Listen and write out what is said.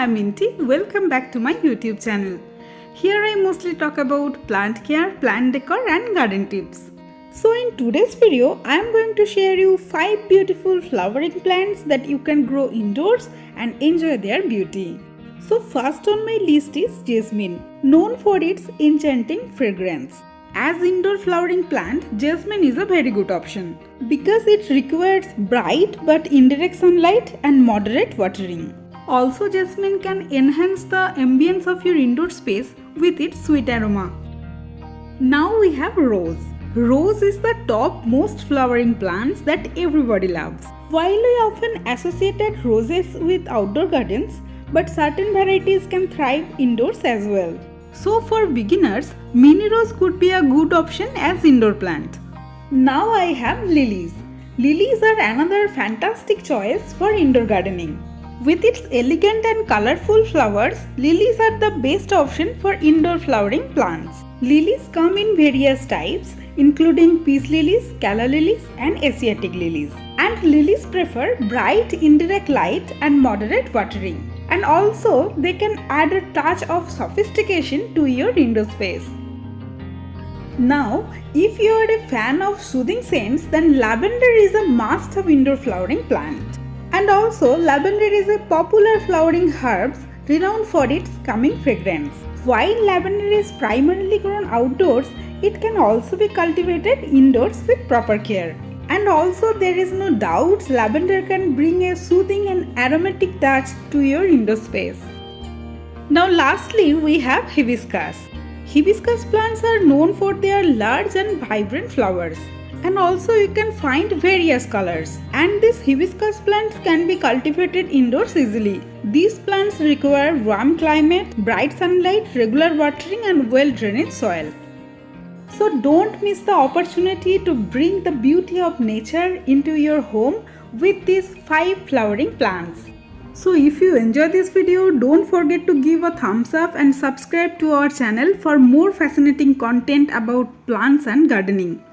I am Inti. Welcome back to my YouTube channel. Here I mostly talk about plant care, plant decor and garden tips. So in today's video, I am going to share you 5 beautiful flowering plants that you can grow indoors and enjoy their beauty. So first on my list is Jasmine, known for its enchanting fragrance. As indoor flowering plant, Jasmine is a very good option because it requires bright but indirect sunlight and moderate watering. Also, Jasmine can enhance the ambience of your indoor space with its sweet aroma. Now we have Rose. Rose is the top most flowering plants that everybody loves. While we often associated roses with outdoor gardens, but certain varieties can thrive indoors as well. So for beginners, mini rose could be a good option as indoor plant. Now I have lilies. Lilies are another fantastic choice for indoor gardening. With its elegant and colorful flowers, lilies are the best option for indoor flowering plants. Lilies come in various types, including peace lilies, calla lilies and Asiatic lilies. And lilies prefer bright indirect light and moderate watering. And also, they can add a touch of sophistication to your indoor space. Now, if you are a fan of soothing scents, then lavender is a must-have indoor flowering plant. And also, lavender is a popular flowering herb renowned for its calming fragrance. While lavender is primarily grown outdoors, it can also be cultivated indoors with proper care. And also, there is no doubt lavender can bring a soothing and aromatic touch to your indoor space. Now lastly, we have hibiscus. Hibiscus plants are known for their large and vibrant flowers. And also you can find various colors. And these hibiscus plants can be cultivated indoors easily. These plants require warm climate, bright sunlight, regular watering and well-drained soil. So don't miss the opportunity to bring the beauty of nature into your home with these 5 flowering plants. So if you enjoy this video, don't forget to give a thumbs up and subscribe to our channel for more fascinating content about plants and gardening.